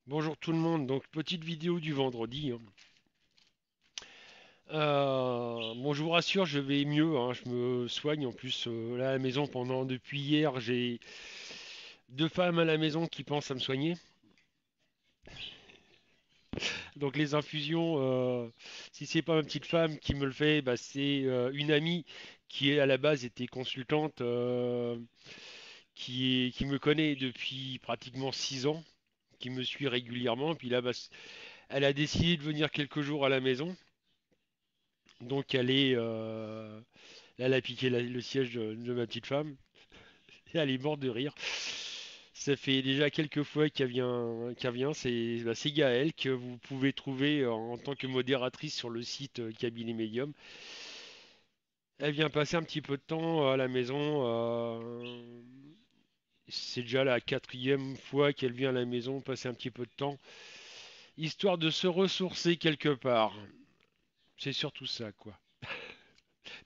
Bonjour tout le monde, donc petite vidéo du vendredi, hein. Bon, je vous rassure, je vais mieux, hein, je me soigne en plus là à la maison depuis hier, j'ai deux femmes à la maison qui pensent à me soigner. Donc les infusions, si c'est pas ma petite femme qui me le fait, bah, c'est une amie qui est à la base était consultante, qui me connaît depuis pratiquement 6 ans, qui me suit régulièrement. Puis là, bah, elle a décidé de venir quelques jours à la maison. Donc elle a piqué le siège de ma petite femme. Et elle est morte de rire. Ça fait déjà quelques fois qu'elle vient. C'est Gaëlle que vous pouvez trouver en tant que modératrice sur le site Cabinet Medium. Elle vient passer un petit peu de temps à la maison. C'est déjà la quatrième fois qu'elle vient à la maison passer un petit peu de temps, histoire de se ressourcer quelque part. C'est surtout ça, quoi.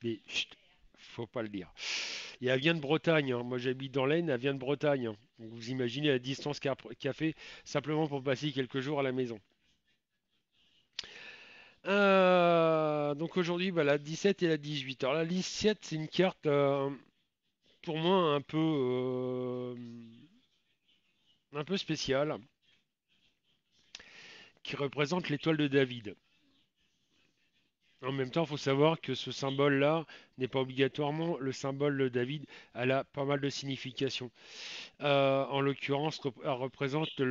Mais chut, faut pas le dire. Et elle vient de Bretagne, hein. Moi j'habite dans l'Aisne, elle vient de Bretagne, hein. Donc, vous imaginez la distance qu'a fait simplement pour passer quelques jours à la maison. Donc aujourd'hui, bah, la 17 et la 18. Alors la 17, c'est une carte pour moi un peu spéciale, qui représente l'étoile de David. En même temps, il faut savoir que ce symbole-là n'est pas obligatoirement le symbole de David. Elle a pas mal de significations. En l'occurrence, elle représente les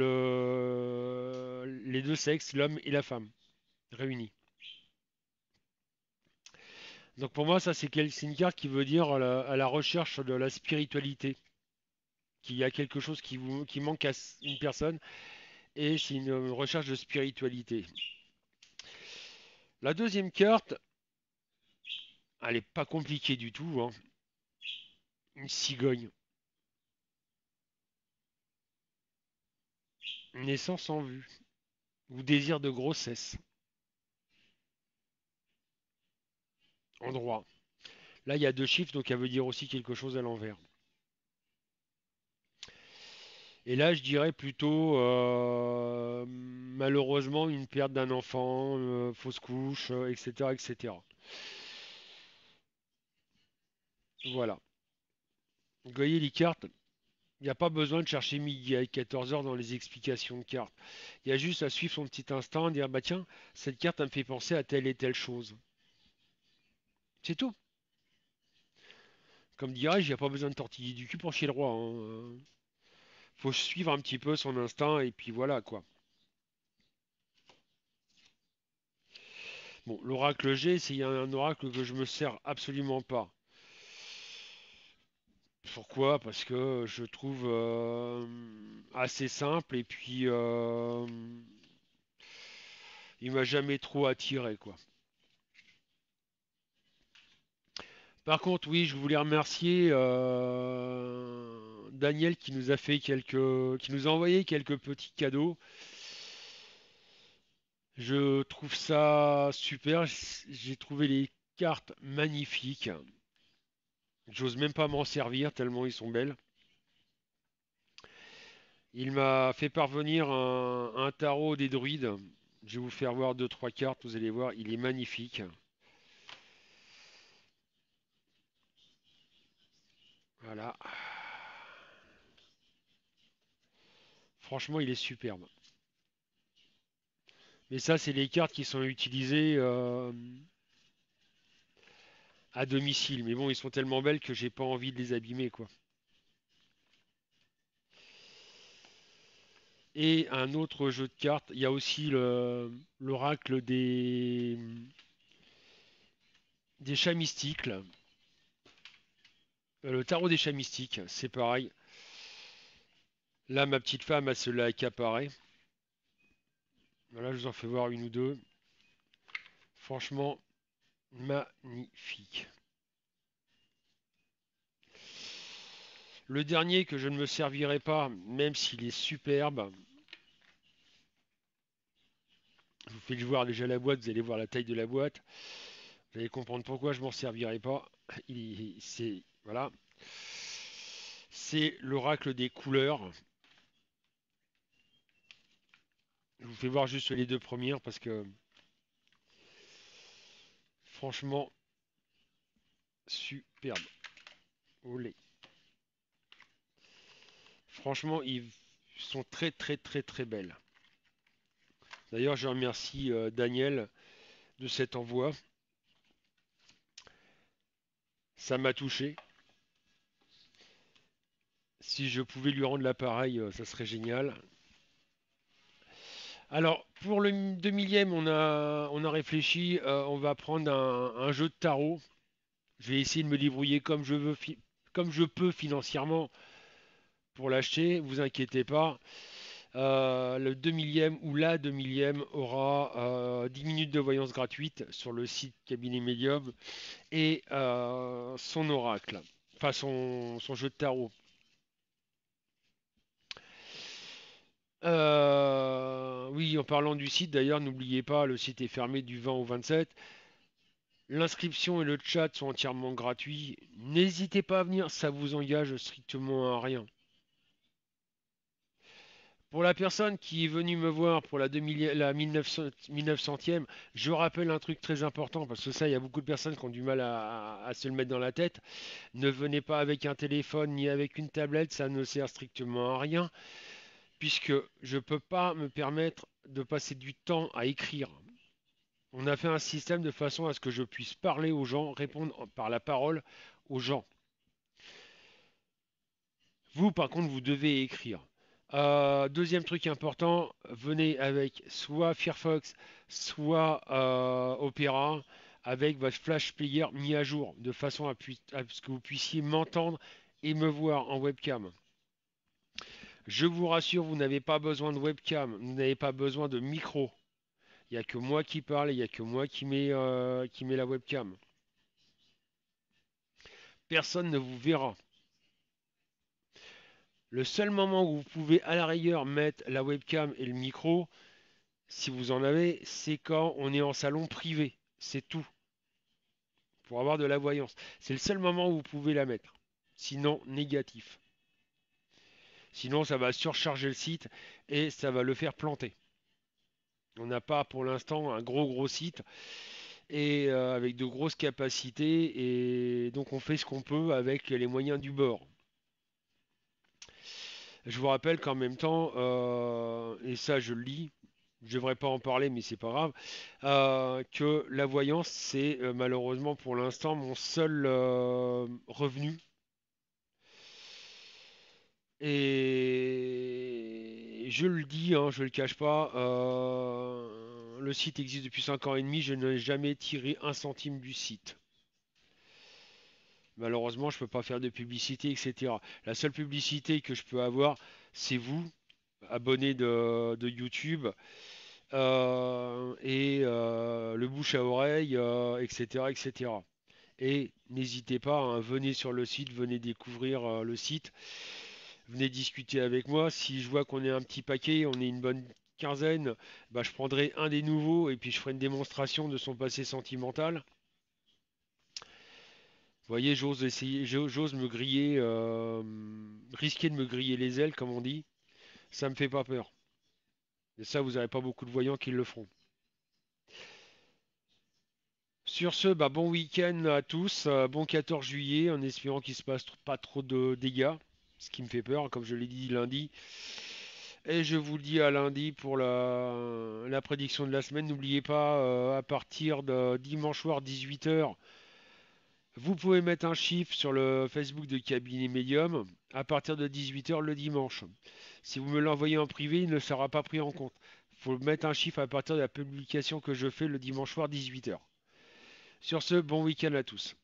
deux sexes, l'homme et la femme, réunis. Donc pour moi, ça c'est une carte qui veut dire à la recherche de la spiritualité, qu'il y a quelque chose qui manque à une personne, et c'est une recherche de spiritualité. La deuxième carte, elle est pas compliquée du tout, hein. Une cigogne, naissance en vue, ou désir de grossesse, endroit. Là, il y a deux chiffres, donc elle veut dire aussi quelque chose à l'envers. Et là, je dirais plutôt, malheureusement, une perte d'un enfant, fausse couche, etc., etc. Voilà. Vous voyez les cartes, il n'y a pas besoin de chercher midi à 14 heures dans les explications de cartes. Il y a juste à suivre son petit instinct, dire bah tiens, cette carte elle me fait penser à telle et telle chose. C'est tout. Comme dirais-je, il n'y a pas besoin de tortiller du cul pour chier le roi, hein. Faut suivre un petit peu son instinct et puis voilà quoi. Bon, l'oracle G, c'est un oracle que je me sers absolument pas. Pourquoi? Parce que je trouve assez simple et puis il m'a jamais trop attiré quoi. Par contre, oui, je voulais remercier Daniel qui nous a envoyé quelques petits cadeaux. Je trouve ça super. J'ai trouvé les cartes magnifiques. J'ose même pas m'en servir tellement ils sont belles. Il m'a fait parvenir un tarot des druides. Je vais vous faire voir deux trois cartes. Vous allez voir, il est magnifique. Voilà. Franchement, il est superbe. Mais ça, c'est les cartes qui sont utilisées à domicile. Mais bon, ils sont tellement belles que j'ai pas envie de les abîmer, quoi. Et un autre jeu de cartes, il y a aussi l'oracle des chats mystiques, là. Le tarot des chats mystiques, c'est pareil. Là, ma petite femme, elle se l'a accaparé. Voilà, je vous en fais voir une ou deux. Franchement, magnifique. Le dernier que je ne me servirai pas, même s'il est superbe, je vous fais le voir déjà la boîte, vous allez voir la taille de la boîte. Vous allez comprendre pourquoi je m'en servirai pas. C'est voilà, c'est l'oracle des couleurs. vous fais voir juste les deux premières parce que franchement, superbe. Olé. Franchement, ils sont très très très très belles. D'ailleurs, je remercie Daniel de cet envoi. Ça m'a touché. Si je pouvais lui rendre l'appareil, ça serait génial. Alors, pour le 2 millième, on a réfléchi. On va prendre un jeu de tarot. Je vais essayer de me débrouiller comme je veux, comme je peux financièrement pour l'acheter. Vous inquiétez pas. Le 2 millième ou la 2 millième aura 10 minutes de voyance gratuite sur le site Cabinet Medium et son oracle, enfin son jeu de tarot. Oui, en parlant du site, d'ailleurs, n'oubliez pas, le site est fermé du 20 au 27. L'inscription et le chat sont entièrement gratuits. N'hésitez pas à venir, ça vous engage strictement à rien. Pour la personne qui est venue me voir pour la 1900e, je rappelle un truc très important, parce que ça, il y a beaucoup de personnes qui ont du mal à se le mettre dans la tête. Ne venez pas avec un téléphone ni avec une tablette, ça ne sert strictement à rien, puisque je ne peux pas me permettre de passer du temps à écrire. On a fait un système de façon à ce que je puisse parler aux gens, répondre par la parole aux gens. Vous, par contre, vous devez écrire. Deuxième truc important, venez avec soit Firefox, soit Opera, avec votre Flash Player mis à jour, de façon à ce que vous puissiez m'entendre et me voir en webcam. Je vous rassure, vous n'avez pas besoin de webcam, vous n'avez pas besoin de micro. Il n'y a que moi qui parle, il n'y a que moi qui met la webcam. Personne ne vous verra. Le seul moment où vous pouvez à la rigueur mettre la webcam et le micro, si vous en avez, c'est quand on est en salon privé. C'est tout. Pour avoir de la voyance. C'est le seul moment où vous pouvez la mettre. Sinon, négatif. Sinon, ça va surcharger le site et ça va le faire planter. On n'a pas pour l'instant un gros site et avec de grosses capacités et donc on fait ce qu'on peut avec les moyens du bord. Je vous rappelle qu'en même temps, et ça je le lis, je devrais pas en parler, mais c'est pas grave, que la voyance, c'est malheureusement pour l'instant mon seul revenu. Et je le dis, hein, je le cache pas, le site existe depuis 5 ans et demi, je n'ai jamais tiré un centime du site. Malheureusement, je peux pas faire de publicité, etc. La seule publicité que je peux avoir, c'est vous, abonnés de YouTube, et le bouche à oreille, etc., etc. Et n'hésitez pas, hein, venez sur le site, venez découvrir le site, venez discuter avec moi. Si je vois qu'on est un petit paquet, on est une bonne quinzaine, bah, je prendrai un des nouveaux et puis je ferai une démonstration de son passé sentimental. Vous voyez, j'ose essayer, j'ose me griller, risquer de me griller les ailes, comme on dit. Ça me fait pas peur. Et ça, vous n'avez pas beaucoup de voyants qui le feront. Sur ce, bah, bon week-end à tous, bon 14 juillet, en espérant qu'il se passe pas trop de dégâts, ce qui me fait peur, comme je l'ai dit lundi. Et je vous le dis à lundi pour la prédiction de la semaine. N'oubliez pas, à partir de dimanche soir 18 h, vous pouvez mettre un chiffre sur le Facebook de Cabinet Medium à partir de 18 h le dimanche. Si vous me l'envoyez en privé, il ne sera pas pris en compte. Il faut mettre un chiffre à partir de la publication que je fais le dimanche soir 18 h. Sur ce, bon week-end à tous.